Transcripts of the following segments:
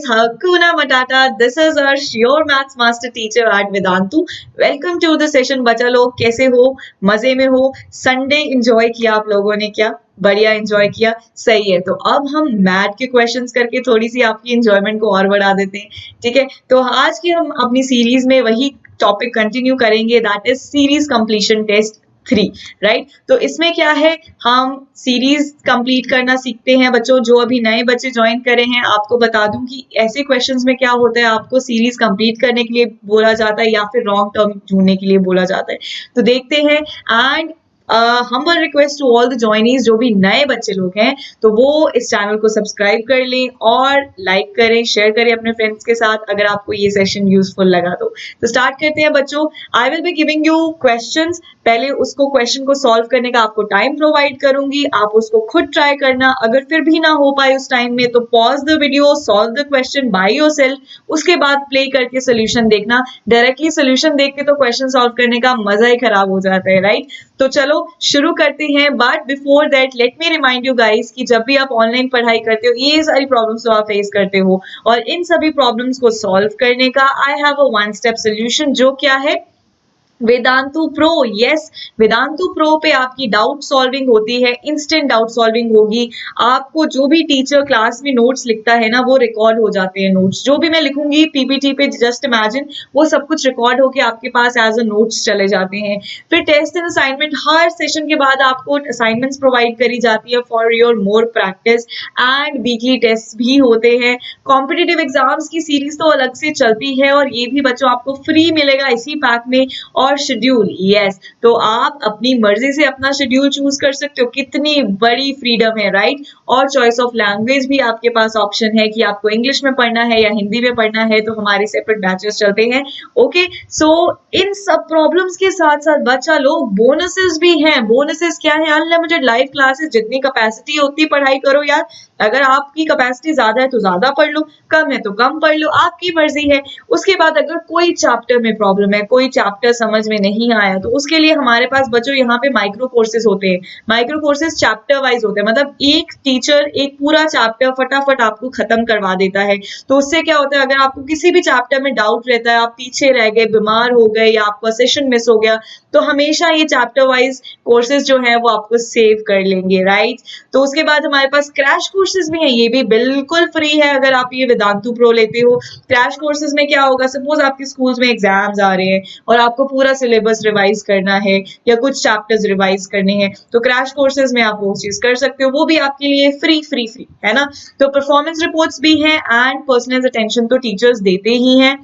guys, Hakuna Matata. This is our your maths master teacher at Vedantu. Welcome to the session. बच्चा लोग कैसे हो? मजे में हो? संडे एंजॉय किया आप लोगों ने क्या? बढ़िया एंजॉय किया, सही है। तो अब हम मैथ के क्वेश्चंस करके थोड़ी सी आपकी एंजॉयमेंट को और बढ़ा देते हैं, ठीक है। तो आज की हम अपनी सीरीज में वही टॉपिक कंटिन्यू करेंगे, that is series completion test 3, right. तो इसमें क्या है, हम सीरीज कंप्लीट करना सीखते हैं बच्चों। जो अभी नए बच्चे ज्वाइन करे हैं, आपको बता दूं कि ऐसे क्वेश्चंस में क्या होता है, आपको सीरीज कंप्लीट करने के लिए बोला जाता है या फिर रॉन्ग टर्म ढूंढने के लिए बोला जाता है। तो देखते हैं। And humble request to all the joinees, जो भी नए बच्चे लोग हैं तो वो इस चैनल को सब्सक्राइब कर लें और लाइक करें, शेयर करें अपने फ्रेंड्स के साथ अगर आपको ये सेशन यूजफुल लगा तो स्टार्ट करते हैं बच्चों। आई will be giving you questions. पहले उसको क्वेश्चन को सॉल्व करने का आपको टाइम प्रोवाइड करूंगी, आप उसको खुद ट्राई करना। अगर फिर भी ना हो पाए उस टाइम में तो pause the video, solve the question by yourself, उसके बाद प्ले करके सोल्यूशन देखना। डायरेक्टली सोल्यूशन देख के तो क्वेश्चन सॉल्व करने का मजा ही खराब हो जाता है, राइट। तो चलो शुरू करते हैं। But before that let me remind you guys कि जब भी आप ऑनलाइन पढ़ाई करते हो, ये सारी प्रॉब्लम्स तो आप फेस करते हो, और इन सभी प्रॉब्लम्स को सॉल्व करने का I have a one step solution, जो क्या है, Vedantu pro. Yes, Vedantu pro पे आपकी डाउट सॉल्विंग होती है, इंस्टेंट डाउट सॉल्विंग होगी। आपको जो भी टीचर क्लास में नोट्स लिखता है ना, वो रिकॉर्ड हो जाते हैं नोट्स। जो भी मैं लिखूंगी पीपीटी पे, जस्ट इमेजिन वो सब कुछ रिकॉर्ड होके आपके पास एज अ नोट्स चले जाते हैं। फिर टेस्ट एंड असाइनमेंट, हर सेशन के बाद आपको असाइनमेंट्स प्रोवाइड करी जाती है for your more practice, and weekly test भी होते हैं। कॉम्पिटिटिव एग्जाम्स की सीरीज तो अलग से चलती है, और ये भी बच्चों आपको फ्री मिलेगा इसी पैक में। और शेड्यूल, यस, तो आप अपनी मर्जी से अपना शेड्यूल चूज कर सकते हो। कितनी बड़ी फ्रीडम है, राइट। और चॉइस ऑफ लैंग्वेज भी आपके पास ऑप्शन है कि आपको इंग्लिश में पढ़ना है या हिंदी में पढ़ना है, तो हमारे सेपरेट बैचेस चलते हैं। ओके, सो इन सब प्रॉब्लम्स के साथ साथ बच्चा लोग बोनसेस भी हैं। बोनसेस क्या है? अनलिमिटेड लाइव क्लासेस, जितनी कैपेसिटी है उतनी पढ़ाई करो यार। अगर आपकी कैपेसिटी ज्यादा है तो ज्यादा पढ़ लो, कम है तो कम पढ़ लो, आपकी मर्जी है। उसके बाद अगर कोई चैप्टर में प्रॉब्लम है, कोई चैप्टर समझ में नहीं आया, तो उसके लिए हमारे पास बच्चों यहाँ पे माइक्रो कोर्सेज होते हैं। माइक्रो कोर्सेज चैप्टर वाइज होते हैं, मतलब एक टीचर एक पूरा चैप्टर फटाफट आपको खत्म करवा देता है। तो उससे क्या होता है, अगर आपको किसी भी चैप्टर में डाउट रहता है, आप पीछे रह गए, बीमार हो गए, या आपका सेशन मिस हो गया, तो हमेशा ये चैप्टर वाइज कोर्सेज जो है वो आपको सेव कर लेंगे, राइट। तो उसके बाद हमारे पास क्रैश कोर्सेज भी हैं, ये भी बिल्कुल फ्री है अगर आप ये वेदांतु प्रो लेते हो। क्रैश कोर्सेज में क्या होगा, सपोज आपके स्कूल्स में एग्जाम्स आ रहे हैं और आपको पूरा सिलेबस रिवाइज करना है या कुछ चैप्टर्स रिवाइज करने हैं, तो क्रैश कोर्सेज में आप वो चीज कर सकते हो। वो भी आपके लिए फ्री है ना। तो परफॉर्मेंस रिपोर्ट्स भी हैं, एंड पर्सनल अटेंशन तो टीचर्स देते ही हैं।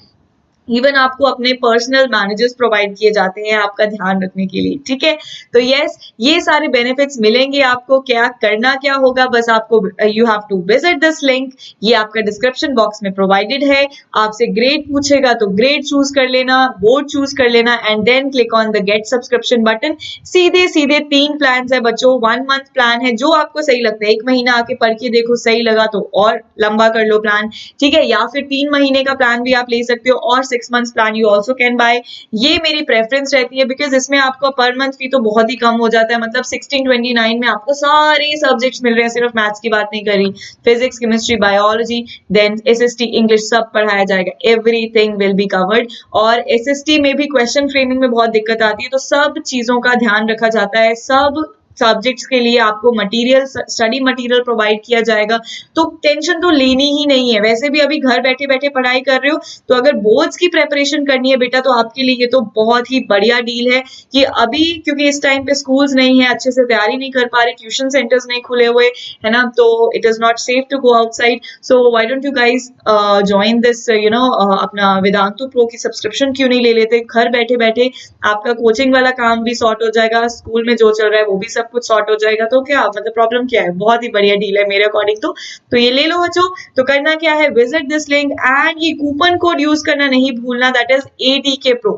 इवन आपको अपने पर्सनल मैनेजर्स प्रोवाइड किए जाते हैं आपका ध्यान रखने के लिए, ठीक है। तो यस, ये सारे बेनिफिट्स मिलेंगे आपको। क्या करना क्या होगा, बस आपको you have to visit this link, ये आपका डिस्क्रिप्शन बॉक्स में प्रोवाइडेड है। आपसे ग्रेड पूछेगा तो ग्रेड चूज कर लेना, बोर्ड चूज कर लेना, and then click on the get subscription button. सीधे 3 प्लान है बच्चों। 1 मंथ प्लान है, जो आपको सही लगता है। 1 महीना आके पढ़ के देखो, सही लगा तो और लंबा कर लो प्लान, ठीक है। या फिर 3 महीने का प्लान भी आप ले सकते हो, और 6 months plan you also can buy. ये मेरी प्रेफरेंस रहती है, बिकॉज इसमें आपको पर मंथ फी तो बहुत ही कम हो जाता है। मतलब 1629 में आपको सारे सब्जेक्ट्स मिल रहे हैं, सिर्फ मैथ्स की बात नहीं करी, physics, chemistry, biology, then SST, English, सब पढ़ाया जाएगा। Everything will be covered. और एसएसटी में भी क्वेश्चन फ्रेमिंग में बहुत दिक्कत आती है, तो सब चीजों का ध्यान रखा जाता है। सब सब्जेक्ट्स के लिए आपको मटेरियल, स्टडी मटेरियल प्रोवाइड किया जाएगा, तो टेंशन तो लेनी ही नहीं है। वैसे भी अभी घर बैठे बैठे पढ़ाई कर रहे हो, तो अगर बोर्ड्स की प्रेपरेशन करनी है बेटा, तो आपके लिए ये तो बहुत ही बढ़िया डील है कि अभी, क्योंकि इस टाइम पे स्कूल्स नहीं है, अच्छे से तैयारी नहीं कर पा रहे, ट्यूशन सेंटर्स नहीं खुले हुए, है ना, तो it is not safe to go outside. So why don't you guys join this, अपना वेदांतु प्रो की सब्सक्रिप्शन क्यों नहीं ले लेते। घर बैठे बैठे आपका कोचिंग वाला काम भी सॉर्ट हो जाएगा, स्कूल में जो चल रहा है वो भी सब कुछ सॉर्ट हो जाएगा। तो क्या मतलब प्रॉब्लम क्या है, बहुत ही बढ़िया डील है मेरे अकॉर्डिंग तो ये ले लो बच्चों। तो करना क्या है, विजिट दिस लिंक, एंड ये कूपन कोड यूज करना नहीं भूलना, that is ADK Pro।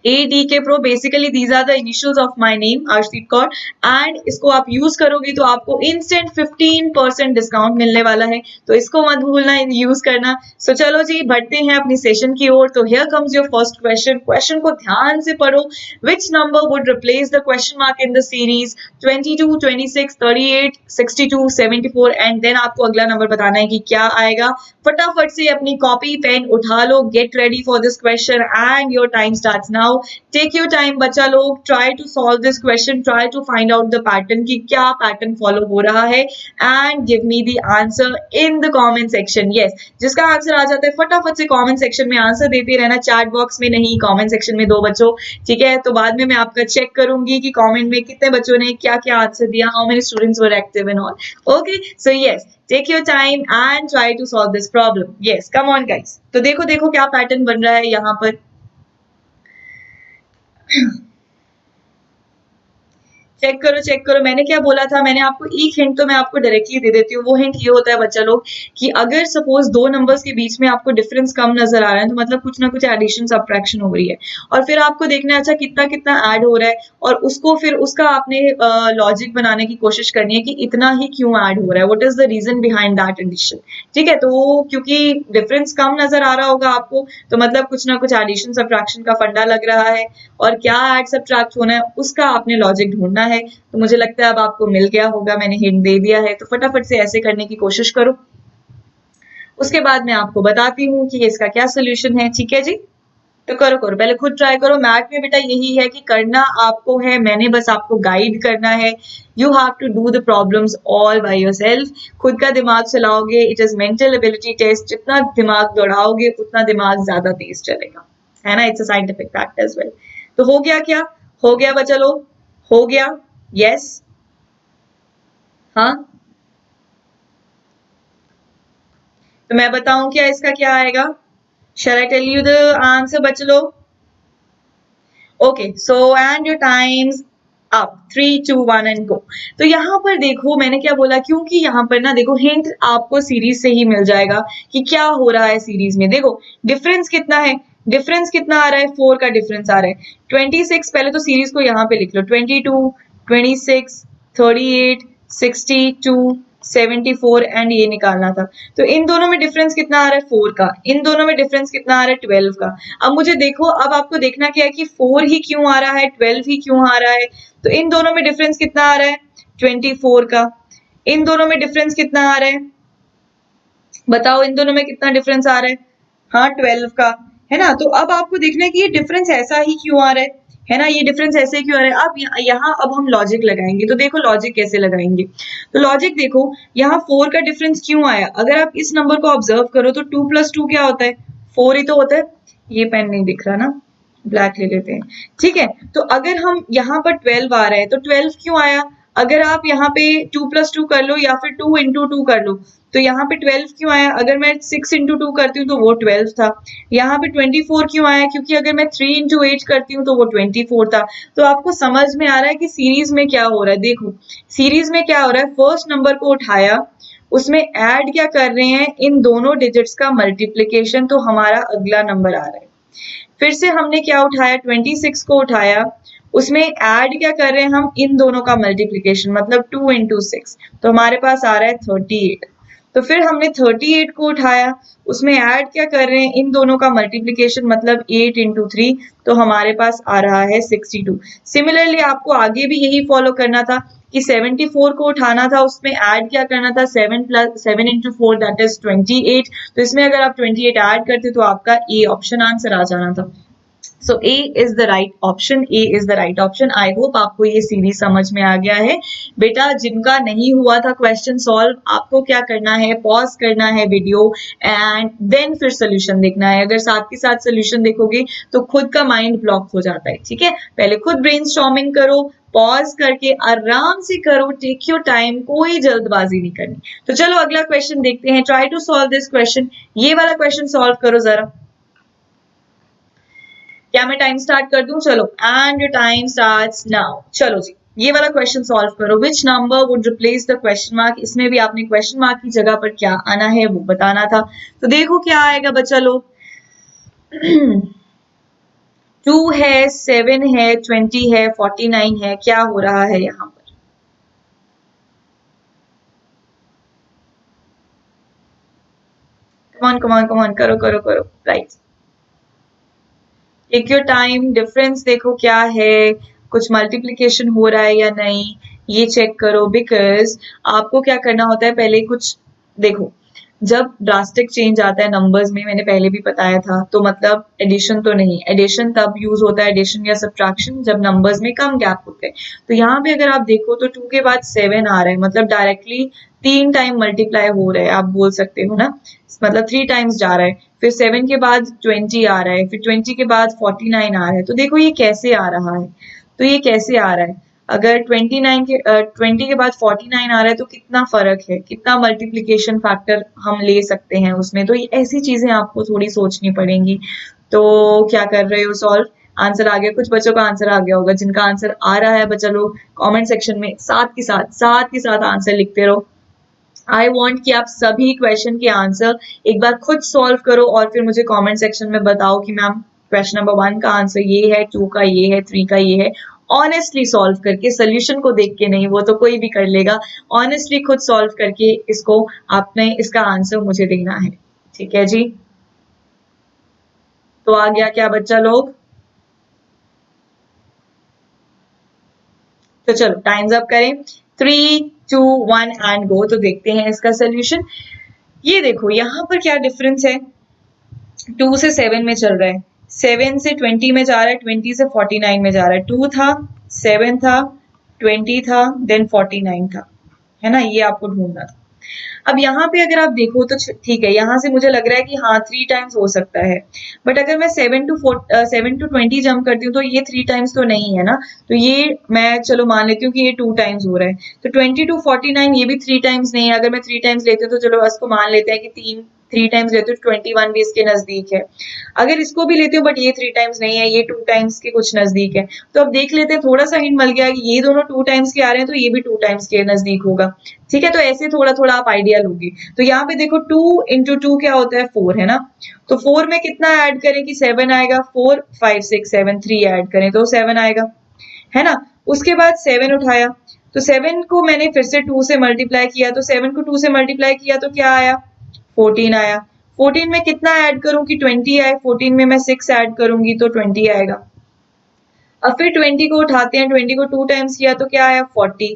ADK Pro, basically these are the initials of my name Arshdeep Kaur, and इसको आप यूज करोगे तो आपको इंस्टेंट 15% डिस्काउंट मिलने वाला है, तो इसको मत भूलना यूज करना। सो चलो जी बढ़ते हैं अपनी सेशन की ओर। तो here comes your first question. Question को ध्यान से पढ़ो। Which number would replace the question mark in the series 22, 26, 38, 62, 74 and then आपको अगला नंबर बताना है कि क्या आएगा। फटाफट से अपनी कॉपी पेन उठा लो, get ready for this question and your time starts now. Take your time बच्चा लोग, try to solve this question, try to find out the pattern कि क्या पैटर्न फॉलो हो रहा है and give me the answer in the comment section. Yes, जिसका answer आ जाता है फटाफट से कमेंट सेक्शन में आंसर देते रहना, चैट बॉक्स में नहीं, कमेंट सेक्शन में दो बच्चों, ठीक है। तो बाद में मैं आपका चेक करूंगी कि कमेंट में कितने बच्चों ने क्या क्या आंसर दिया, how many students were active and all. Okay, so yes, take your time and try to solve this problem. Yes, come on guys. तो देखो देखो क्या पैटर्न बन रहा है यहाँ पर। चेक करो मैंने क्या बोला था। मैंने आपको एक हिंट तो मैं आपको डायरेक्टली दे देती हूँ। वो हिंट ये होता है बच्चा लोग कि अगर सपोज दो नंबर्स के बीच में आपको डिफरेंस कम नजर आ रहा है तो मतलब कुछ ना कुछ एडिशन सब्ट्रैक्शन हो रही है, और फिर आपको देखना है अच्छा कितना कितना ऐड हो रहा है, और उसको फिर उसका आपने लॉजिक बनाने की कोशिश करनी है कि इतना ही क्यों ऐड हो रहा है, what is the reason behind that addition. ठीक है, तो क्योंकि डिफरेंस कम नजर आ रहा होगा आपको तो मतलब कुछ ना कुछ एडिशन सब्ट्रैक्शन का फंडा लग रहा है, और क्या ऐड सब्ट्रैक्ट होना है उसका आपने लॉजिक ढूंढना है। तो मुझे लगता है अब आपको मिल गया होगा, मैंने हिंट दे दिया है, तो फटाफट से ऐसे करने की कोशिश करो। उसके बाद मैं आपको बताती हूँ कि इसका क्या सोल्यूशन है। ठीक है जी, तो करो करो, पहले खुद ट्राई करो। मैथ में बेटा यही है कि करना आपको है, मैंने बस आपको गाइड करना है। You have to do the problems all by yourself. खुद का दिमाग चलाओगे, it is mental ability test, जितना दिमाग दौड़ाओगे उतना दिमाग ज्यादा तेज चलेगा, है ना। It's a scientific fact as well. तो हो गया क्या, हो गया बच्चा लोग, हो गया। यस, हाँ, तो मैं बताऊं क्या इसका क्या आएगा। Shall I tell you the answer बच्चा लोग। Okay, so and your time's up, 3, 2, 1 and go. तो यहाँ पर देखो मैंने क्या बोला, क्योंकि यहाँ पर ना देखो हिंट आपको सीरीज से ही मिल जाएगा कि क्या हो रहा है सीरीज में। देखो डिफरेंस कितना है, डिफरेंस कितना आ रहा है, 4 का डिफरेंस आ रहा है। 26, पहले तो सीरीज को यहाँ पे लिख लो, 22, 26, 38, 62, 74 एंड ये निकालना था। तो इन दोनों में डिफरेंस कितना आ रहा है, 4 का। इन दोनों में डिफरेंस कितना आ रहा है, 12 का। अब मुझे देखो, अब आपको देखना क्या है कि 4 ही क्यों आ रहा है, 12 ही क्यों आ रहा है। तो इन दोनों में डिफरेंस कितना आ रहा है, 24 का। इन दोनों में डिफरेंस कितना आ रहा है, बताओ इन दोनों में कितना डिफरेंस आ रहा है, हाँ 12 का, है ना। तो अब आपको देखना है कि ये डिफरेंस ऐसा ही क्यों आ रहा है ना, ये डिफरेंस ऐसे क्यों आ रहा है। अब यहाँ अब हम लॉजिक लगाएंगे, तो देखो लॉजिक कैसे लगाएंगे। तो लॉजिक देखो, यहाँ 4 का डिफरेंस क्यों आया, अगर आप इस नंबर को ऑब्जर्व करो तो 2 + 2 क्या होता है, 4 ही तो होता है। ये पेन नहीं दिख रहा ना, ब्लैक ले लेते हैं, ठीक है। तो अगर हम यहाँ पर 12 आ रहा है तो 12 क्यों आया, अगर आप यहाँ पे 2 + 2 कर लो या फिर 2 × 2 कर लो तो यहाँ पे 12 क्यों आया, अगर मैं 6 × 2 करती हूँ तो वो 12 था। यहाँ पे 24 क्यों आया, क्योंकि अगर मैं 3 × 8 करती हूँ तो वो 24 था। तो आपको समझ में आ रहा है कि सीरीज में क्या हो रहा है। देखो सीरीज में क्या हो रहा है, फर्स्ट नंबर को उठाया, उसमें ऐड क्या कर रहे हैं, इन दोनों डिजिट्स का मल्टीप्लीकेशन, तो हमारा अगला नंबर आ रहा है। फिर से हमने क्या उठाया, 26 को उठाया, उसमें ऐड क्या कर रहे हैं हम, इन दोनों का मल्टीप्लीकेशन, मतलब 2 × 6, तो हमारे पास आ रहा है 38। तो फिर हमने 38 को उठाया, उसमें ऐड क्या कर रहे हैं, इन दोनों का मल्टीप्लीकेशन, मतलब 8 × 3, तो हमारे पास आ रहा है 62। सिमिलरली आपको आगे भी यही फॉलो करना था कि 74 को उठाना था, उसमें ऐड क्या करना था, 7 × 4 दैट इज 28। तो इसमें अगर आप 28 ऐड करते तो आपका ए ऑप्शन आंसर आ जाना था। So A is the right option, A is the right option. I hope आपको ये सीरीज समझ में आ गया है। बेटा जिनका नहीं हुआ था क्वेश्चन सॉल्व, आपको क्या करना है, पॉज करना है वीडियो एंड देन फिर सोल्यूशन देखना है। अगर साथ के साथ सोल्यूशन देखोगे तो खुद का माइंड ब्लॉक हो जाता है, ठीक है। पहले खुद ब्रेनस्टॉर्मिंग करो, पॉज करके आराम से करो, टेक योर टाइम, कोई जल्दबाजी नहीं करनी। तो चलो अगला क्वेश्चन देखते हैं, try to solve this question. ये वाला क्वेश्चन सॉल्व करो जरा। क्या मैं टाइम स्टार्ट कर दूं, चलो and your time starts now. चलो जी ये वाला क्वेश्चन सॉल्व करो। विच number would replace the question mark, इसमें भी आपने क्वेश्चन मार्क की जगह पर क्या आना है वो बताना था। तो देखो क्या आएगा बच्चा लोग, 2 है, 7 है, 20 है, 49 है, क्या हो रहा है यहाँ पर? कमान कमान कमान, करो करो करो, right. Take your time, difference देखो क्या है, कुछ मल्टीप्लिकेशन हो रहा है या नहीं, ये चेक करो। बिकॉज आपको क्या करना होता है, पहले कुछ देखो, जब ड्रास्टिक चेंज आता है नंबर्स में, मैंने पहले भी बताया था, तो मतलब एडिशन तो नहीं, एडिशन तब यूज होता है, एडिशन या सब्ट्रैक्शन, जब नंबर्स में कम गैप होते हैं। तो यहाँ पे अगर आप देखो तो 2 के बाद 7 आ रहा है, मतलब डायरेक्टली 3 टाइम मल्टीप्लाई हो रहे हैं, आप बोल सकते हो ना, मतलब 3 टाइम्स जा रहा है। फिर 7 के बाद 20 आ रहा है, फिर 20 के बाद 49 आ रहा है। तो देखो ये कैसे आ रहा है, तो ये कैसे आ रहा है, अगर 20 के बाद 49 आ रहा है तो कितना फर्क है, कितना मल्टीप्लिकेशन फैक्टर हम ले सकते हैं उसमें। तो ये ऐसी चीजें आपको थोड़ी सोचनी पड़ेंगी। तो क्या कर रहे हो, सॉल्व, आंसर आ गया? कुछ बच्चों का आंसर आ गया होगा, जिनका आंसर आ रहा है बच्चा लोग कमेंट सेक्शन में साथ के साथ आंसर लिखते रहो। आई वॉन्ट कि आप सभी क्वेश्चन के आंसर एक बार खुद सॉल्व करो और फिर मुझे कमेंट सेक्शन में बताओ कि मैम क्वेश्चन नंबर 1 का आंसर ये है, 2 का ये है, 3 का ये है। ऑनेस्टली सॉल्व करके, सोल्यूशन को देख के नहीं, वो तो कोई भी कर लेगा। ऑनेस्टली खुद सॉल्व करके इसको आपने इसका आंसर मुझे देना है, ठीक है जी। तो आ गया क्या बच्चा लोग? तो चलो टाइम्स अप करें, 3 2 1 एंड गो। तो देखते हैं इसका सोल्यूशन। ये देखो यहाँ पर क्या डिफरेंस है, 2 से 7 में चल रहा है, 7 से 20 में जा रहा है, 20 से 49 में जा रहा है। 2 था, 7 था, 20 था, देन 49 था, है ना, ये आपको ढूंढना था। अब यहाँ पे अगर आप देखो तो ठीक है, यहाँ से मुझे लग रहा है कि हाँ 3 टाइम्स हो सकता है, बट अगर मैं 7 to 20 जंप करती हूँ तो ये 3 टाइम्स तो नहीं है ना। तो ये मैं चलो मान लेती हूँ कि ये 2 टाइम्स हो रहा है। तो 20 to 49 ये भी 3 टाइम्स नहीं है। अगर मैं 3 टाइम्स लेती हूँ तो चलो इसको मान लेते हैं कि 3 टाइम्स लेते हो, 21 भी इसके नजदीक है। अगर इसको भी लेते हो बट ये 3 टाइम्स नहीं है, ये 2 टाइम्स के कुछ नजदीक है। तो अब देख लेते हैं, थोड़ा सा हिंट मिल गया कि ये दोनों 2 टाइम्स के आ रहे हैं तो ये भी 2 टाइम्स के नजदीक होगा। ठीक है, तो ऐसे थोड़ा थोड़ा आप आइडिया लोगे। तो यहाँ पे देखो 2 इंटू 2 क्या होता है, 4, है ना। तो 4 में कितना ऐड करें कि 7 आएगा, 4 5 6 7 3 ऐड करें तो 7 आएगा, है ना। उसके बाद 7 उठाया, तो 7 को मैंने फिर से 2 से मल्टीप्लाई किया, तो 7 को 2 से मल्टीप्लाई किया तो क्या आया, 14 आया। 14 में कितना ऐड करूं कि 20 आए, 14 में मैं 6 ऐड करूंगी तो 20 आएगा। अब फिर 20 को उठाते हैं, 20 को 2 टाइम्स किया तो क्या आया, 40।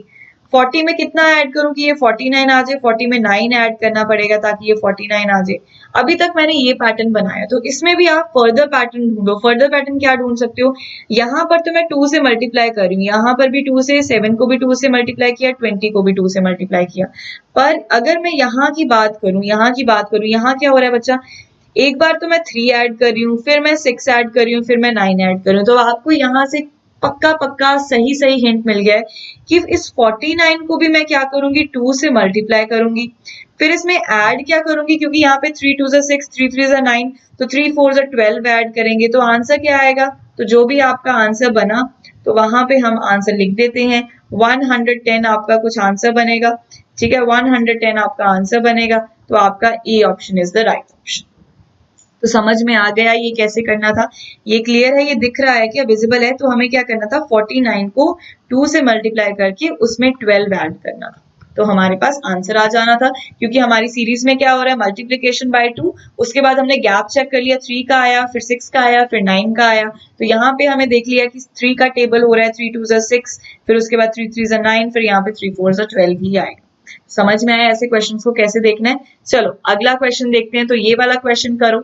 40 में कितना ऐड करूं कि ये 49 आ जाए, 40 में 9 ऐड करना पड़ेगा ताकि ये 49 आ जाए। अभी तक मैंने ये पैटर्न बनाया, तो इसमें भी आप फर्दर पैटर्न ढूंढो। फर्दर पैटर्न क्या ढूंढ सकते हो, यहाँ पर तो मैं 2 से मल्टीप्लाई कर रही हूँ, यहाँ पर भी 2 से, 7 को भी 2 से मल्टीप्लाई किया, 20 को भी 2 से मल्टीप्लाई किया। पर अगर मैं यहाँ की बात करूं, यहाँ क्या हो रहा है बच्चा, एक बार तो मैं 3 ऐड कर रही हूँ, फिर मैं 6 ऐड कर रही हूँ, फिर मैं 9 ऐड कर रही हूँ। तो आपको यहाँ से पक्का पक्का सही सही हिंट मिल गया है कि इस 49 को भी मैं क्या करूंगी, 2 से मल्टीप्लाई करूंगी, फिर इसमें ऐड क्या करूंगी, क्योंकि यहाँ पे 3 2 6, 3 3 9, तो 3 4 12 ऐड करेंगे तो आंसर क्या आएगा। तो जो भी आपका आंसर बना तो वहां पे हम आंसर लिख देते हैं, 110 आपका कुछ आंसर बनेगा। ठीक है, 110 आपका आंसर बनेगा, तो आपका A option is the right option. तो समझ में आ गया ये कैसे करना था, ये क्लियर है, ये दिख रहा है क्या, विजिबल है। तो हमें क्या करना था, 49 को 2 से मल्टीप्लाई करके उसमें 12 ऐड करना था, तो हमारे पास आंसर आ जाना था। क्योंकि हमारी सीरीज में क्या हो रहा है, मल्टीप्लीकेशन बाय 2, उसके बाद हमने गैप चेक कर लिया, 3 का आया, फिर 6 का आया, फिर 9 का आया। तो यहाँ पे हमें देख लिया कि 3 का टेबल हो रहा है, 3 2 6, फिर उसके बाद 3 3 9, फिर यहाँ पे 3 4 12 ही आएगा। समझ में आया ऐसे क्वेश्चंस को कैसे देखना है। चलो अगला क्वेश्चन देखते हैं, तो ये वाला क्वेश्चन करो।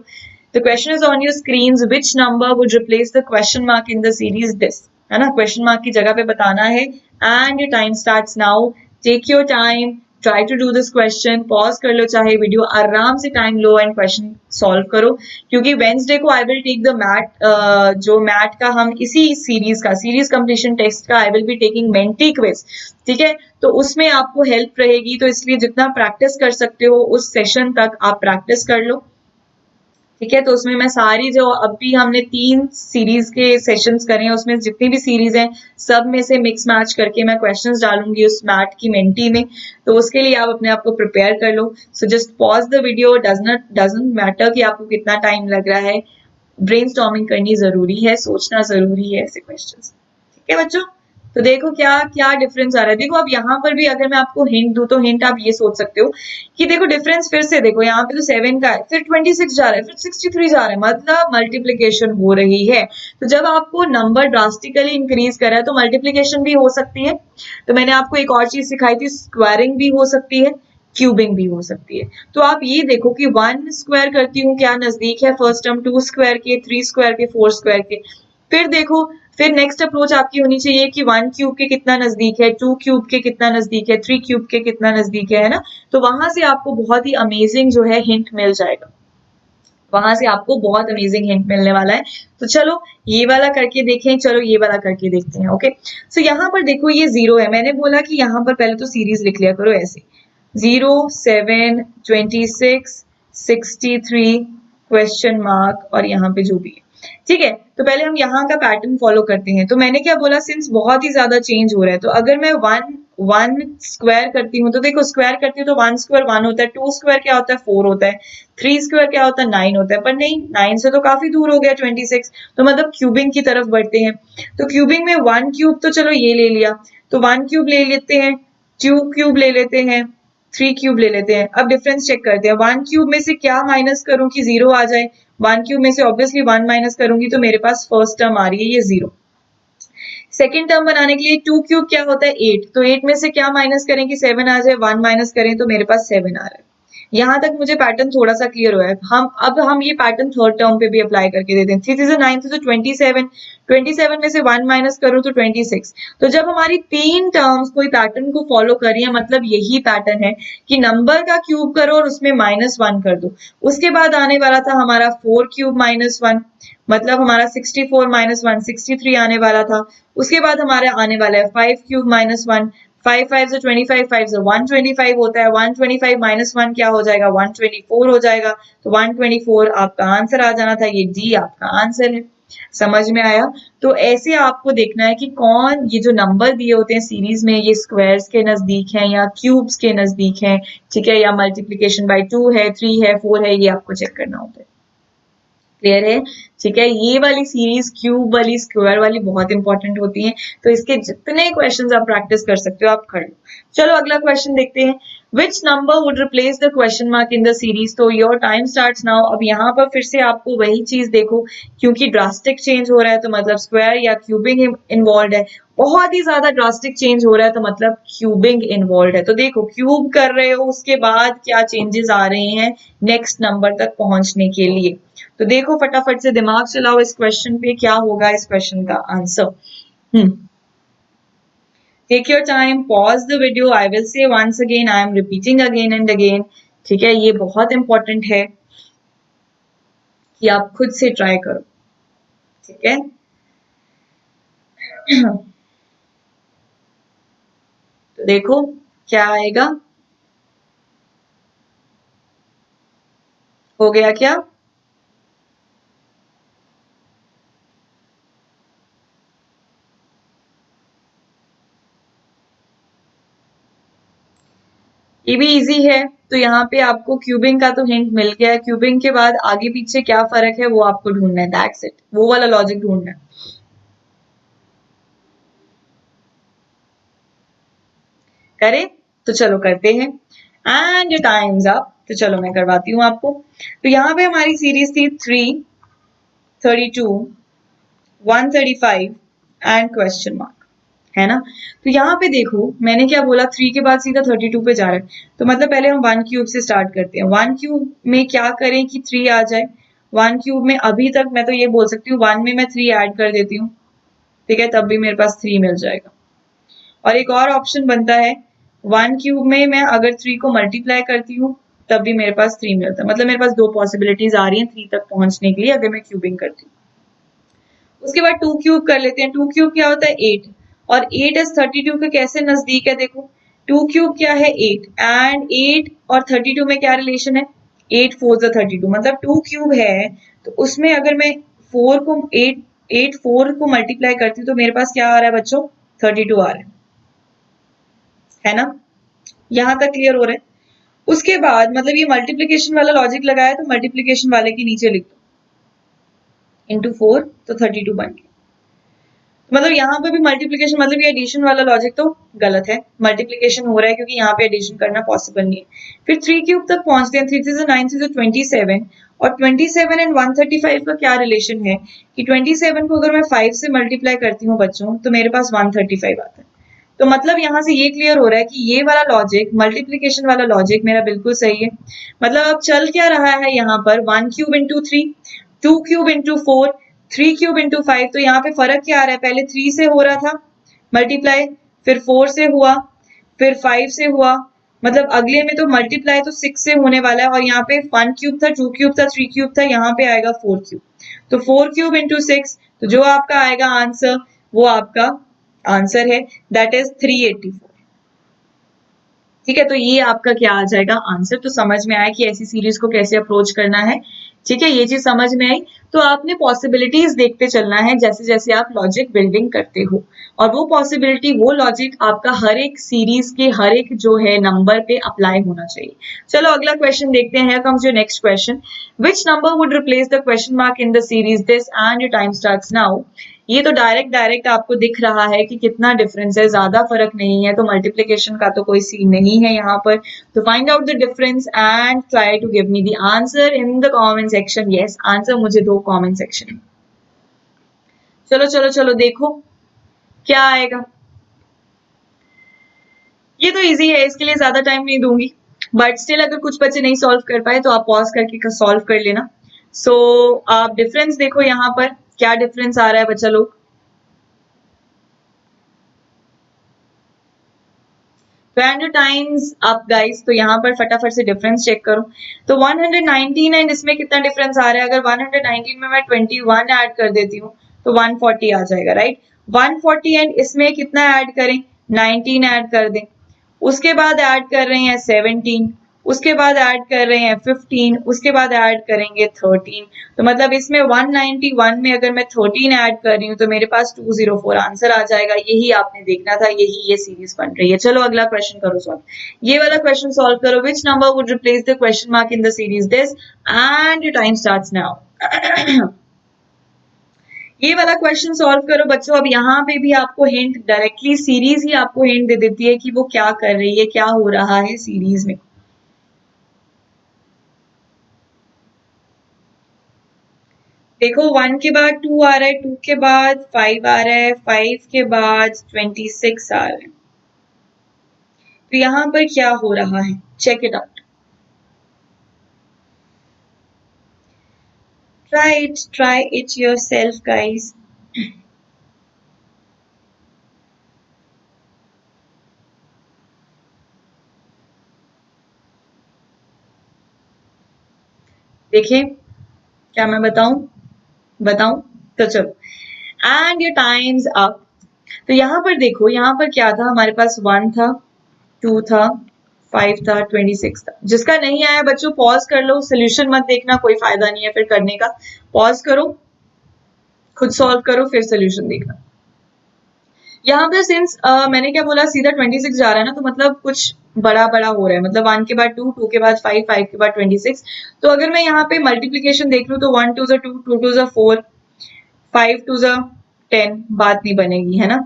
The question is on your screens. Which number would replace the question mark in the series this? है ना, क्वेश्चन मार्क की जगह पे बताना है। And your time starts now. Take your time. Try to do this question. Pause कर लो चाहे video, आराम से टाइम लो एंड क्वेश्चन सॉल्व करो। क्योंकि वेंसडे को I will take the MAT, जो मैट का हम इसी सीरीज कंप्लीशन टेस्ट का I will be taking Menti quiz. ठीक है, तो उसमें आपको हेल्प रहेगी, तो इसलिए जितना प्रैक्टिस कर सकते हो उस सेशन तक आप प्रैक्टिस कर लो। ठीक है, तो उसमें मैं सारी जो अभी हमने 3 सीरीज के सेशंस करे हैं, उसमें जितनी भी सीरीज हैं सब में से मिक्स मैच करके मैं क्वेश्चंस डालूंगी उस मैट की मेंटी में। तो उसके लिए आप अपने आप को प्रिपेयर कर लो। So just pause the video, doesn't matter कि आपको कितना टाइम लग रहा है, ब्रेनस्टॉर्मिंग करनी जरूरी है, सोचना जरूरी है ऐसे क्वेश्चंस। ठीक है बच्चों, तो देखो क्या क्या डिफरेंस आ रहा है। देखो अब यहाँ पर भी अगर मैं आपको हिंट दूं तो हिंट आप ये सोच सकते हो कि देखो डिफरेंस फिर से देखो, यहाँ पे तो 7 का है, फिर 26 जा रहा है, फिर 63 जा रहा है, मतलब मल्टीप्लीकेशन हो रही है। तो जब आपको नंबर ड्रास्टिकली इंक्रीज कर रहा है तो मल्टीप्लीकेशन भी हो सकती है। तो मैंने आपको एक और चीज सिखाई थी, स्क्वायरिंग भी हो सकती है, क्यूबिंग भी हो सकती है। तो आप ये देखो कि 1 स्क्वायर करती हूँ क्या नजदीक है फर्स्ट टर्म, 2 स्क्वायर के, 3 स्क्वायर के, 4 स्क्वायर के। फिर देखो, फिर नेक्स्ट अप्रोच आपकी होनी चाहिए कि 1 क्यूब के कितना नजदीक है, 2 क्यूब के कितना नजदीक है, 3 क्यूब के कितना नजदीक है ना। तो वहां से आपको बहुत ही अमेजिंग जो है हिंट मिल जाएगा, वहां से आपको बहुत अमेजिंग हिंट मिलने वाला है। तो चलो ये वाला करके देखें, चलो ये वाला करके देखते हैं। ओके, सो यहाँ पर देखो ये 0 है, मैंने बोला कि यहाँ पर पहले तो सीरीज लिख लिया करो ऐसे, 0, 7, 26, 63, क्वेश्चन मार्क और यहाँ पे जो भी है। ठीक है, तो पहले हम यहाँ का पैटर्न फॉलो करते हैं। तो मैंने क्या बोला, सिंस बहुत ही ज्यादा चेंज हो रहा है, तो अगर मैं वन स्क्वायर करती हूँ, तो देखो स्क्वायर करती हूँ तो 1 स्क्वायर 1 होता है, 2 स्क्वायर क्या होता है 4 होता है, 3 स्क्वायर क्या होता है 9 होता है, पर नहीं 9 से तो काफी दूर हो गया 26, तो मतलब क्यूबिंग की तरफ बढ़ते हैं। तो क्यूबिंग में 1 क्यूब तो चलो ये ले लिया, तो 1 क्यूब ले लेते हैं, 2 क्यूब ले लेते हैं, 3 क्यूब ले लेते हैं। अब डिफरेंस चेक करते हैं, 1 क्यूब में से क्या माइनस करूं कि 0 आ जाए, 1 क्यूब में से ऑब्वियसली 1 माइनस करूंगी तो मेरे पास फर्स्ट टर्म आ रही है ये 0। सेकेंड टर्म बनाने के लिए 2 क्यूब क्या होता है 8, तो 8 में से क्या माइनस करें कि 7 आ जाए, 1 माइनस करें तो मेरे पास 7 आ रहा है। यहां तक मुझे पैटर्न थोड़ा सा क्लियर हुआ है। हम ये पैटर्न थर्ड टर्म पे भी अप्लाई करके देते हैं। 3 से 9 से 27, 27 में से 1 माइनस करूं तो 26। तो जब हमारी 3 टर्म्स कोई पैटर्न को फॉलो कर रही है, मतलब यही पैटर्न है कि नंबर का क्यूब करो और उसमें -1 कर दो। उसके बाद आने वाला था हमारा 4 क्यूब -1, मतलब हमारा 64 -1 63 आने वाला था। उसके बाद हमारा आने वाला है 5 क्यूब -1, 5 5 से 25, 5 से 125 होता है, 125 -1 क्या हो जाएगा 124 हो जाएगा। तो 124 आपका आंसर आ जाना था, ये डी आपका आंसर है। समझ में आया? तो ऐसे आपको देखना है कि कौन ये जो नंबर दिए होते हैं सीरीज में, ये स्क्वायर्स के नजदीक हैं या क्यूब्स के नजदीक हैं, ठीक है, या मल्टीप्लीकेशन बाय 2 है, 3 है, 4 है, ये आपको चेक करना होता है। क्लियर है? ठीक है, ये वाली सीरीज क्यूब वाली स्क्वायर वाली बहुत इंपॉर्टेंट होती है, तो इसके जितने क्वेश्चंस आप प्रैक्टिस कर सकते हो आप कर लो। चलो अगला क्वेश्चन देखते हैं, विच number would replace the question mark in the series. तो योर टाइम स्टार्ट्स नाउ। अब यहाँ पर फिर से आपको वही चीज देखो, क्योंकि ड्रास्टिक चेंज हो रहा है तो मतलब स्क्वायर या क्यूबिंग इन्वॉल्व है, बहुत ही ज्यादा ड्रास्टिक चेंज हो रहा है तो मतलब क्यूबिंग इन्वॉल्व है। तो देखो क्यूब कर रहे हो, उसके बाद क्या चेंजेस आ रहे हैं नेक्स्ट नंबर तक पहुंचने के लिए। तो देखो फटाफट से दिमाग चलाओ इस क्वेश्चन पे, क्या होगा इस क्वेश्चन का answer. Take your time, pause the video, I will say once again, I am repeating again and again. ठीक है, ये बहुत इंपॉर्टेंट है कि आप खुद से ट्राई करो। ठीक है तो देखो क्या आएगा, हो गया क्या? ये भी इजी है। तो यहाँ पे आपको क्यूबिंग का तो हिंट मिल गया है, क्यूबिंग के बाद आगे पीछे क्या फर्क है वो आपको ढूंढना है, दैट्स इट, वो वाला लॉजिक ढूंढना है। करें? तो चलो करते हैं, एंड योर टाइम्स अप। तो चलो मैं करवाती हूँ आपको। तो यहाँ पे हमारी सीरीज थी 3, 32, 135 एंड क्वेश्चन मार्क, है ना। तो यहाँ पे देखो मैंने क्या बोला, 3 के बाद सीधा 32 पे जा रहा है, तो मतलब पहले हम 1 क्यूब से स्टार्ट करते हैं। 1 क्यूब में क्या करें कि 3 आ जाए। 1 क्यूब में अभी तक मैं तो ये बोल सकती हूँ 1 में मैं 3 ऐड कर देती हूँ, ठीक है, तब भी मेरे पास 3 मिल जाएगा। और एक और ऑप्शन बनता है, 1 क्यूब में मैं अगर 3 को मल्टीप्लाई करती हूँ तब भी मेरे पास 3 मिलता है। मतलब मेरे पास 2 पॉसिबिलिटीज आ रही हैं 3 तक पहुंचने के लिए अगर मैं क्यूबिंग करती हूँ। उसके बाद 2 क्यूब कर लेते हैं। 2 क्यूब क्या होता है 8, और 8 इस 32 के कैसे नजदीक है, देखो 2 क्यूब क्या है 8, एंड 8 और 32 में क्या रिलेशन है, 8 4 32, मतलब 2 क्यूब है तो उसमें अगर मैं 4 को 8 4 को मल्टीप्लाई करती हूँ तो मेरे पास क्या आ रहा है बच्चों, 32 आ रहा है ना। यहां तक क्लियर हो रहा है? उसके बाद मतलब ये मल्टीप्लीकेशन वाला लॉजिक लगाया तो मल्टीप्लीकेशन वाले के नीचे लिख दो, इंटू 4 तो 32 बन गया। मतलब यहाँ पे भी मल्टीप्लीकेशन, मतलब ये एडिशन वाला लॉजिक तो गलत है, मल्टीप्लीकेशन हो रहा है क्योंकि यहाँ पे एडिशन करना पॉसिबल नहीं है। फिर 3 क्यूब तक पहुंचते हैं, 3 3 से 9 से 27, और 27 एंड 135 का क्या रिलेशन है कि 27 को अगर मैं 5 से मल्टीप्लाई करती हूँ बच्चों तो मेरे पास 135 आता है। तो मतलब यहाँ से ये क्लियर हो रहा है कि ये वाला लॉजिक, मल्टीप्लीकेशन वाला लॉजिक मेरा बिल्कुल सही है। मतलब अब चल क्या रहा है यहाँ पर, 1 cube into 3, 2 cube into 4, 3 cube into 5। तो यहाँ पे फर्क क्या आ रहा है, पहले 3 से हो रहा था मल्टीप्लाई, फिर 4 से हुआ, फिर 5 से हुआ, मतलब अगले में तो मल्टीप्लाई तो 6 से होने वाला है। और यहाँ पे 1 क्यूब था, 2 क्यूब था, 3 क्यूब था, यहाँ पे आएगा 4 क्यूब। तो 4 क्यूब इंटू 6, तो जो आपका आएगा आंसर वो आपका आंसर है, दैट इज 384। ठीक है, तो ये आपका क्या आ जाएगा आंसर। तो समझ में आया कि ऐसी सीरीज को कैसे अप्रोच करना है। ठीक है, ये चीज समझ में आई। तो आपने पॉसिबिलिटीज देखते चलना है जैसे जैसे आप लॉजिक बिल्डिंग करते हो, और वो पॉसिबिलिटी, वो लॉजिक आपका हर एक सीरीज के हर एक जो है नंबर पे अप्लाई होना चाहिए। चलो अगला क्वेश्चन देखते हैं। Comes your next question, which number would replace the question mark in the series this and your time starts now. ये तो डायरेक्ट आपको दिख रहा है कि कितना डिफरेंस है, ज्यादा फर्क नहीं है, तो मल्टीप्लिकेशन का तो कोई सीन नहीं है यहाँ पर। तो find out the difference and try to give me the answer in the comment section. Yes, answer मुझे दो कमेंट सेक्शन में। चलो चलो चलो देखो क्या आएगा। ये तो इजी है, इसके लिए ज्यादा टाइम नहीं दूंगी, बट स्टिल अगर कुछ बच्चे नहीं सॉल्व कर पाए तो आप पॉज करके सॉल्व कर लेना। सो आप डिफरेंस देखो यहाँ पर क्या डिफरेंस आ रहा है बच्चा लोग। तो टाइम्स अप गाइस, तो यहाँ पर फटाफट से डिफरेंस चेक करो। तो 119 एंड इसमें कितना डिफरेंस आ रहा है, अगर 119 में मैं 21 ऐड कर देती हूँ तो 140 आ जाएगा, राइट। 140 एंड इसमें कितना ऐड करें, 19 ऐड कर दें, उसके बाद ऐड कर रहे हैं 17, उसके बाद ऐड कर रहे हैं 15, उसके बाद ऐड करेंगे 13। तो मतलब इसमें 191 में अगर मैं 13 ऐड कर रही हूँ तो मेरे पास 204 आंसर आ जाएगा। यही आपने देखना था, यही ये सीरीज बन रही है। चलो अगला क्वेश्चन करो सॉल्व। ये वाला क्वेश्चन सॉल्व करो। विच number would replace the question mark in the series this and your time starts now. ये वाला क्वेश्चन सॉल्व करो बच्चों। अब यहाँ पे भी आपको हिंट, डायरेक्टली सीरीज ही आपको हिंट दे देती है कि वो क्या कर रही है, क्या हो रहा है सीरीज में। देखो 1 के बाद 2 आ रहा है, 2 के बाद 5 आ रहा है, 5 के बाद 26 आ रहा है। तो यहाँ पर क्या हो रहा है, check it out. try it yourself guys। देखिए क्या मैं बताऊं तो चलो, एंड योर टाइम्स अप। तो यहाँ पर देखो, यहाँ पर क्या था, हमारे पास 1 था, 2 था, 5 था, 26 था। जिसका नहीं आया बच्चों पॉज कर लो, सोल्यूशन मत देखना, कोई फायदा नहीं है फिर करने का। पॉज करो, खुद सॉल्व करो, फिर सोल्यूशन देखना। यहाँ पे सिंस मैंने क्या बोला, सीधा 26 जा रहा है ना, तो मतलब कुछ बड़ा बड़ा हो रहा है। मतलब 1 के बाद 2, 2 के बाद 5, 5 के बाद 26। तो अगर मैं यहाँ पे मल्टीप्लीकेशन देख लूँ तो 1 2 2, 2 2 4, 5 2 10, बात नहीं बनेगी, है ना।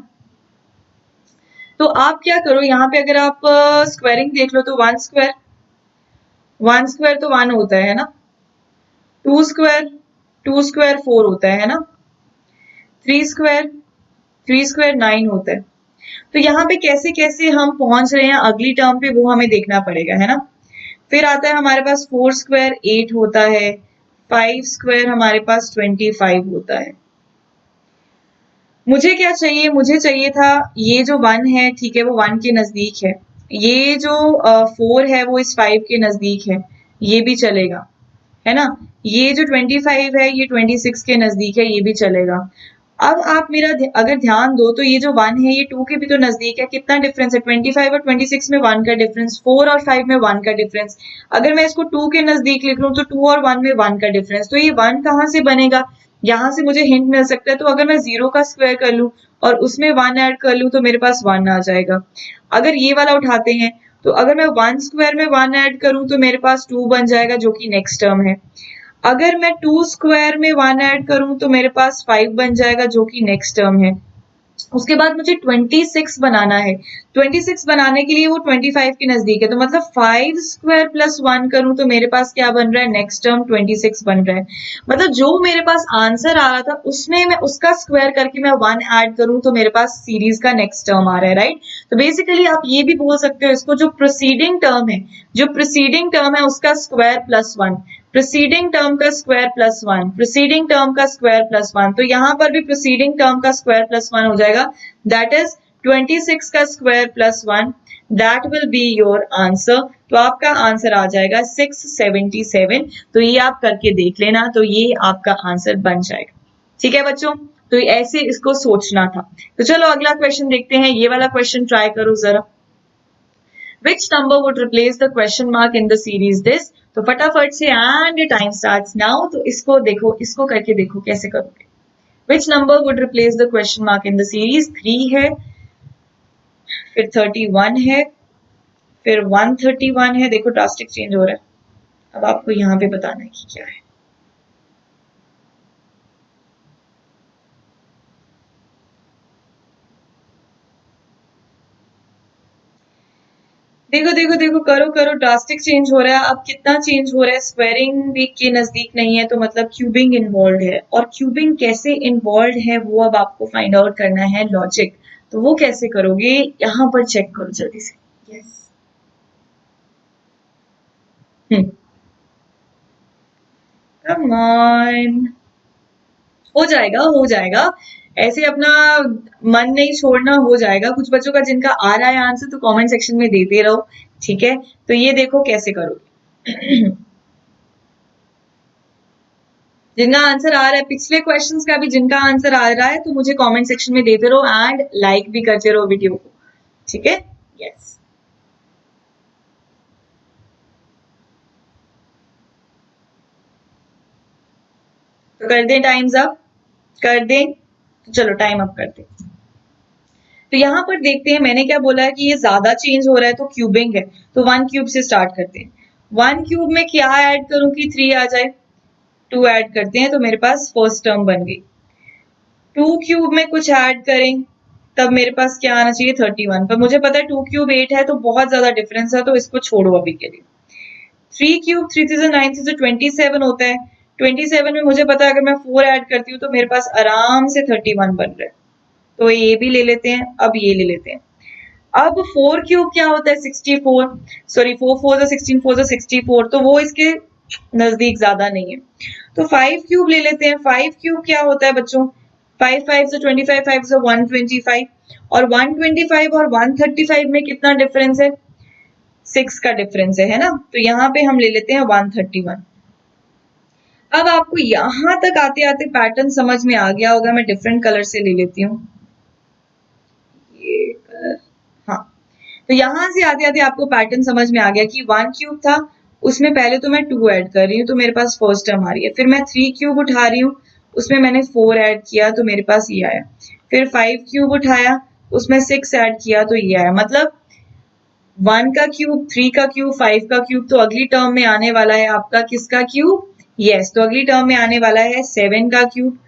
तो आप क्या करो, यहाँ पे अगर आप स्क्वायरिंग देख लो तो 1 स्क्वायर, 1 स्क्वायर तो 1 होता है ना, 2 स्क्वायर, 2 स्क्वायर 4 होता है ना, 3 स्क्वायर, 3 स्क्वायर 9 होता है। तो यहाँ पे कैसे कैसे हम पहुंच रहे हैं अगली टर्म पे, वो हमें देखना पड़ेगा, है ना। फिर आता है हमारे पास 4 स्क्वायर 8 होता है, 5 स्क्वायर हमारे पास 25 होता है। मुझे क्या चाहिए, मुझे चाहिए था ये जो 1 है, ठीक है, वो 1 के नजदीक है। ये जो 4 है वो इस 5 के नजदीक है, ये भी चलेगा, है ना। ये जो 25 है ये 26 के नजदीक है, ये भी चलेगा। अब आप मेरा अगर ध्यान दो तो ये जो 1 है ये 2 के भी तो नजदीक है। कितना डिफरेंस है, 25 और 26 में 1 का डिफरेंस, 4 और 5 में 1 का डिफरेंस। अगर मैं इसको 2 के नजदीक लिख लूं तो 2 और 1 में 1 का डिफरेंस। तो ये 1 कहाँ से बनेगा, यहाँ से मुझे हिंट मिल सकता है। तो अगर मैं 0 का स्क्वायर कर लूं और उसमें 1 ऐड कर लूं तो मेरे पास 1 आ जाएगा। अगर ये वाला उठाते हैं तो अगर मैं 1 स्क्वायर में 1 ऐड करूं तो मेरे पास 2 बन जाएगा, जो कि नेक्स्ट टर्म है। अगर मैं 2 स्क्वायर में 1 ऐड करूं तो मेरे पास 5 बन जाएगा, जो कि नेक्स्ट टर्म है। उसके बाद मुझे 26 बनाना है। 26 बनाने के लिए वो 25 के नजदीक है, तो मतलब 5 स्क्वायर प्लस 1 करूं तो मेरे पास क्या बन रहा है, नेक्स्ट टर्म 26 बन रहा है। मतलब जो मेरे पास आंसर आ रहा था उसमें मैं उसका स्क्वायर करके मैं 1 ऐड करूं तो मेरे पास सीरीज का नेक्स्ट टर्म आ रहा है, राइट। तो बेसिकली आप ये भी बोल सकते हो इसको, जो प्रोसीडिंग टर्म है, जो प्रोसीडिंग टर्म है उसका स्क्वायर प्लस 1, प्रोसीडिंग टर्म का स्क्वायर प्लस 1, प्रोसीडिंग टर्म का स्क्वायर प्लस 1। तो यहां पर भी प्रोसीडिंग टर्म का स्क्वायर प्लस 1 हो जाएगा, दैट इज 26 का square plus 1, that will be your answer. तो आपका आंसर आ जाएगा 677। तो ये आप करके देख लेना, तो ये आपका आंसर बन जाएगा। ठीक है बच्चों, तो ऐसे इसको सोचना था। तो चलो अगला क्वेश्चन देखते हैं, ये वाला क्वेश्चन ट्राई करो जरा। Which number would replace the question mark in the series this? तो फटाफट से and your time starts now। तो इसको देखो, इसको करके देखो कैसे करोगे। Which number would replace the question mark in the series? 3 है, फिर 31 है, फिर 131 है। देखो ड्रास्टिक चेंज हो रहा है। अब आपको यहाँ पे बताना है कि क्या है। देखो देखो देखो, करो करो, ड्रास्टिक चेंज हो रहा है। अब कितना चेंज हो रहा है, स्क्वायरिंग भी के नजदीक नहीं है, तो मतलब क्यूबिंग इन्वॉल्व है। और क्यूबिंग कैसे इन्वॉल्व है वो अब आपको फाइंड आउट करना है, लॉजिक। तो वो कैसे करोगे, यहाँ पर चेक करो जल्दी से। यस, कम ऑन, हो जाएगा हो जाएगा। ऐसे अपना मन नहीं छोड़ना, हो जाएगा। कुछ बच्चों का जिनका आ रहा है आंसर तो कमेंट सेक्शन में देते रहो, ठीक है। तो ये देखो कैसे करोगे। जिनका आंसर आ रहा है पिछले क्वेश्चंस का भी, जिनका आंसर आ रहा है तो मुझे कमेंट सेक्शन में देते रहो एंड लाइक भी करते रहो वीडियो को, ठीक है। यस, तो कर दें टाइम्स अप, कर दें। तो चलो टाइम अप कर दें। तो यहाँ पर देखते हैं मैंने क्या बोला है कि ये ज्यादा चेंज हो रहा है तो क्यूबिंग है। तो 1 क्यूब से स्टार्ट करते हैं। 1 क्यूब में क्या ऐड करूं कि 3 आ जाए, 2 ऐड करते हैं तो मेरे पास फर्स्ट टर्म बन गई। 2 क्यूब में कुछ ऐड करें तब मेरे पास क्या आना चाहिए, 31। पर मुझे पता है 2 क्यूब 8 है तो बहुत ज्यादा डिफरेंस है, तो इसको छोड़ो अभी के लिए। 3 क्यूब 3 से 9 से 27 होता है। 27 में मुझे पता है अगर मैं 4 ऐड करती हूँ तो मेरे पास आराम से 31 बन रहा है। तो ये भी ले लेते हैं, अब ये ले लेते हैं। अब 4 क्यूब क्या होता है, 64। सॉरी, 4 4 16, 4 64, तो वो इसके नजदीक ज्यादा नहीं है। तो 5 क्यूब ले लेते हैं। 5 क्यूब क्या होता है बच्चों, 5 5 से 25, 5 से 125, और 125 और 135 में कितना डिफरेंस है, 6 का डिफरेंस है ना। तो यहाँ पे हम ले लेते हैं 131। अब आपको यहां तक आते आते पैटर्न समझ में आ गया होगा। मैं डिफरेंट कलर से ले लेती हूँ ये कलर, हाँ। तो यहां से आते आते आपको पैटर्न समझ में आ गया कि 1 क्यूब था, उसमें पहले तो मैं 2 ऐड कर रही हूँ तो मेरे पास फर्स्ट टर्म आ रही है। फिर मैं 3 क्यूब उठा रही हूँ, उसमें मैंने 4 ऐड किया तो मेरे पास ये आया। फिर 5 क्यूब उठाया, उसमें 6 ऐड किया तो ये आया। मतलब 1 का क्यूब, 3 का क्यूब, 5 का क्यूब, तो अगली टर्म में आने वाला है आपका किसका क्यूब, यस, तो अगली टर्म में आने वाला है 7 का क्यूब।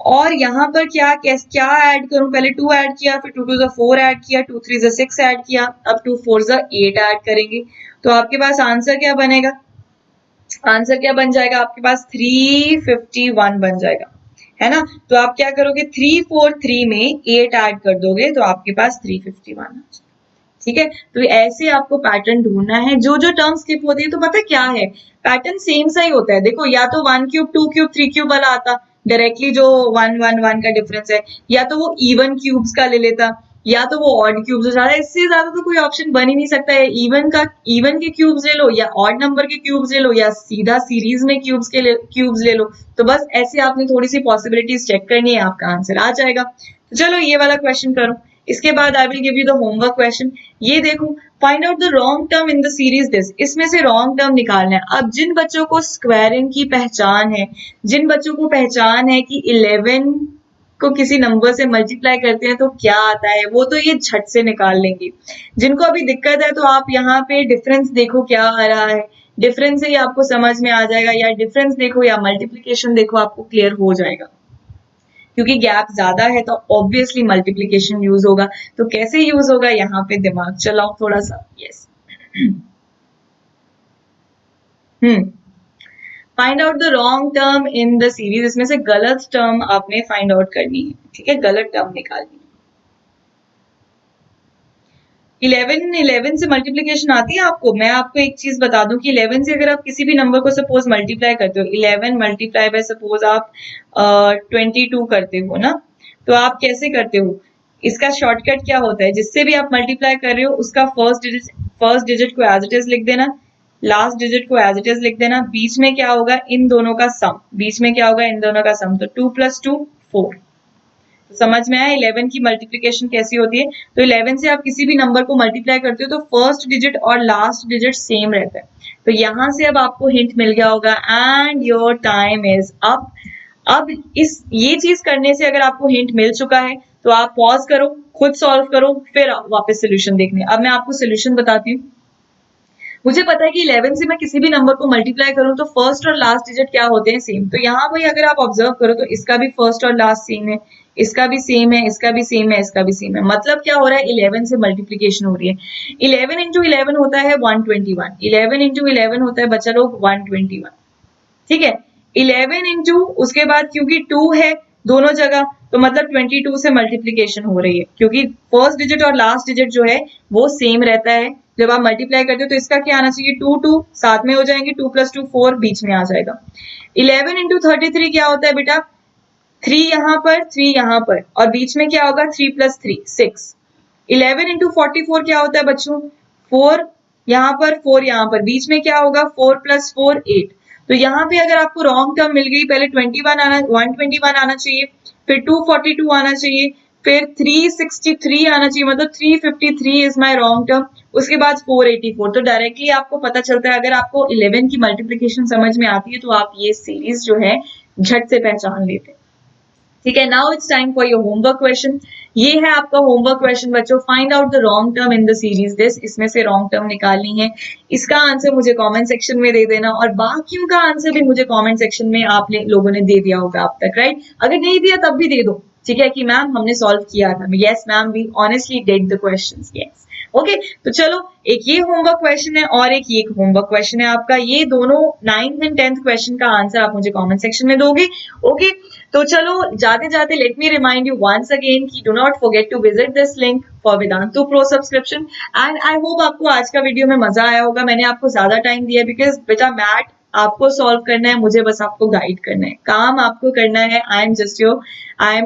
और यहाँ पर क्या क्या ऐड करूं, पहले 2 ऐड किया, फिर 2 2 4 ऐड किया, 2 3 6 ऐड किया, अब 2 4 8 ऐड करेंगे। तो आपके पास आंसर क्या बनेगा, आंसर क्या बन जाएगा आपके पास, 351 बन जाएगा, है ना। तो आप क्या करोगे, 343 में 8 ऐड कर दोगे तो आपके पास 351 आ जाएगा। ठीक है, तो ऐसे आपको पैटर्न ढूंढना है। जो जो टर्म स्किप होती है तो पता क्या है, पैटर्न सेम सा ही होता है। देखो या तो 1 क्यूब 2 क्यूब 3 क्यूब वाला आता डायरेक्टली, जो 1 1 1 का डिफरेंस है, या तो वो इवन क्यूब्स का ले लेता, या तो वो ऑड क्यूब्स हो जाता। इससे ज्यादा तो कोई ऑप्शन बन ही नहीं सकता है। इवन के क्यूब्स ले लो, या ऑड नंबर के क्यूब्स ले लो, या सीधा सीरीज में क्यूब्स ले लो। तो बस ऐसे आपने थोड़ी सी पॉसिबिलिटीज चेक करनी है, आपका आंसर आ जाएगा। तो चलो ये वाला क्वेश्चन करो, इसके बाद I will give you the homework question. ये देखो, find out the wrong term in the series this, इसमें से रॉन्ग टर्म निकालना है। अब जिन बच्चों को स्क्वायरिंग की पहचान है, जिन बच्चों को पहचान है कि 11 को किसी नंबर से मल्टीप्लाई करते हैं तो क्या आता है, वो तो ये झट से निकाल लेंगे। जिनको अभी दिक्कत है तो आप यहाँ पे डिफरेंस देखो क्या आ रहा है, डिफरेंस से ही आपको समझ में आ जाएगा, या डिफरेंस देखो या मल्टीप्लीकेशन देखो, आपको क्लियर हो जाएगा। क्योंकि गैप ज्यादा है तो ऑब्वियसली मल्टीप्लीकेशन यूज होगा। तो कैसे यूज होगा, यहाँ पे दिमाग चलाओ थोड़ा सा। Yes, find out the wrong term in the series. इसमें से गलत टर्म आपने फाइंड आउट करनी है, ठीक है, गलत टर्म निकालनी है। 11 से मल्टीप्लीकेशन आती है आपको? मैं आपको एक चीज बता दूं कि 11 से अगर आप किसी भी नंबर को सपोज मल्टीप्लाई करते हो, 11 मल्टीप्लाई बाय सपोज आप 22 करते हो ना, तो आप कैसे करते हो? इसका शॉर्टकट क्या होता है, जिससे भी आप मल्टीप्लाई कर रहे हो उसका फर्स्ट डिजिट को एज इट इज लिख देना, लास्ट डिजिट को एज इट इज लिख देना, बीच में क्या होगा, इन दोनों का सम, बीच में क्या होगा, इन दोनों का सम। तो 2 + 2 4। समझ में आया 11 की मल्टीप्लिकेशन कैसी होती है? तो 11 से आप किसी भी नंबर को मल्टीप्लाई करते हो तो फर्स्ट डिजिट और लास्ट डिजिट सेम रहता है। तो यहां से अब आपको हिंट मिल गया होगा, and your time is up. अब ये चीज करने से अगर आपको हिंट मिल चुका है तो आप पॉज करो, खुद सॉल्व करो, फिर वापस सोल्यूशन देखने। अब मैं आपको सोल्यूशन बताती हूँ। मुझे पता है कि 11 से मैं किसी भी नंबर को मल्टीप्लाई करूं तो फर्स्ट और लास्ट डिजिट क्या होते हैं, सेम। तो यहाँ भाई अगर आप ऑब्जर्व करो तो इसका भी फर्स्ट और लास्ट सेम है, इसका भी सेम है, इसका भी सेम है, इसका भी सेम है। मतलब क्या हो रहा है, 11 से मल्टीप्लीकेशन हो रही है। 11 × 11 होता है 121, 11 × 11 होता है बच्चा लोग 121, ठीक है। 11 इंटू उसके बाद क्योंकि 2 है दोनों जगह, तो मतलब 22 से मल्टीप्लीकेशन हो रही है, क्योंकि फर्स्ट डिजिट और लास्ट डिजिट जो है वो सेम रहता है। जब आप मल्टीप्लाई करते हो तो इसका क्या आना चाहिए, 2 2 साथ में हो जाएंगे, 2 + 2 4 बीच में आ जाएगा। 11 × 33 क्या होता है बेटा, 3 यहाँ पर, 3 यहाँ पर, और बीच में क्या होगा, 3 + 3 6। 11 × 44 क्या होता है बच्चों, 4 यहाँ पर, 4 यहाँ पर, बीच में क्या होगा, 4 + 4 8। तो यहाँ पे अगर आपको रॉन्ग टर्म मिल गई, पहले 121 आना चाहिए, फिर 242 आना चाहिए, फिर 363 आना चाहिए, मतलब 353 इज माय रॉन्ग टर्म, उसके बाद 484। तो डायरेक्टली आपको पता चलता है, अगर आपको 11 की मल्टीप्लिकेशन समझ में आती है तो आप ये सीरीज जो है झट से पहचान लेते हैं, ठीक है। Now it's time for your homework question. ये है आपका होमवर्क क्वेश्चन बच्चों, find out the wrong term in the series this. इसमें से रॉन्ग टर्म निकालनी है, इसका आंसर मुझे कमेंट सेक्शन में दे देना, और बाकियों का आंसर भी मुझे कमेंट सेक्शन में आप लोगों ने दे दिया होगा अब तक, राइट। अगर नहीं दिया तब भी दे दो, ठीक है, कि मैम हमने सॉल्व किया था। Yes ma'am, we honestly did the questions, yes. Okay, तो चलो, एक ये होमवर्क क्वेश्चन है और एक ये होमवर्क क्वेश्चन है आपका। ये दोनों 9th एंड 10th क्वेश्चन का आंसर आप मुझे कमेंट सेक्शन में दोगे। ओके, तो चलो जाते जाते let me remind you once again कि do not forget to visit this link for Vedantu pro subscription. And I hope आपको आज का वीडियो में मजा आया होगा। मैंने आपको ज्यादा टाइम दिया बिकॉज बेटा मैथ आपको सॉल्व करना है, मुझे बस आपको गाइड करना है, काम आपको करना है। I am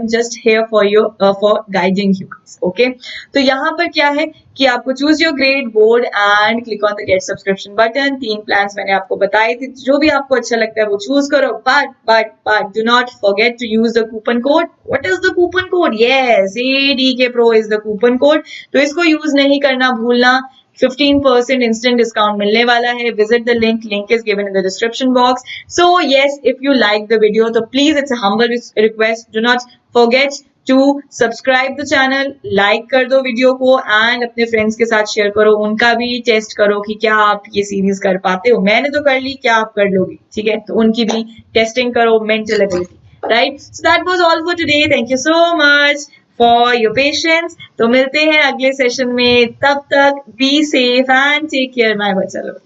just here for guiding you. Okay, तो यहाँ पर क्या है कि आपको choose your grade board and click on the get subscription button. 3 plans मैंने आपको बताए थे, जो भी आपको अच्छा लगता है वो चूज करो, but do not forget to use the coupon code. What is the coupon code? Yes, ADK Pro is the coupon code. तो इसको यूज नहीं करना भूलना। 15% instant discount मिलने वाला है। Visit the link is given in the description box. So yes, if you like the video, तो please it's a humble request, do not forget to subscribe the channel, like कर दो video को and अपने friends के साथ share करो, उनका भी टेस्ट करो कि क्या आप ये सीरीज कर पाते हो। मैंने तो कर ली, क्या आप कर लोगे? ठीक है, तो उनकी भी टेस्टिंग करो, mental ability, right. So that was all for today. Thank you so much for your patience. तो मिलते हैं अगले सेशन में, तब तक be safe and take care my बच्चा लोग।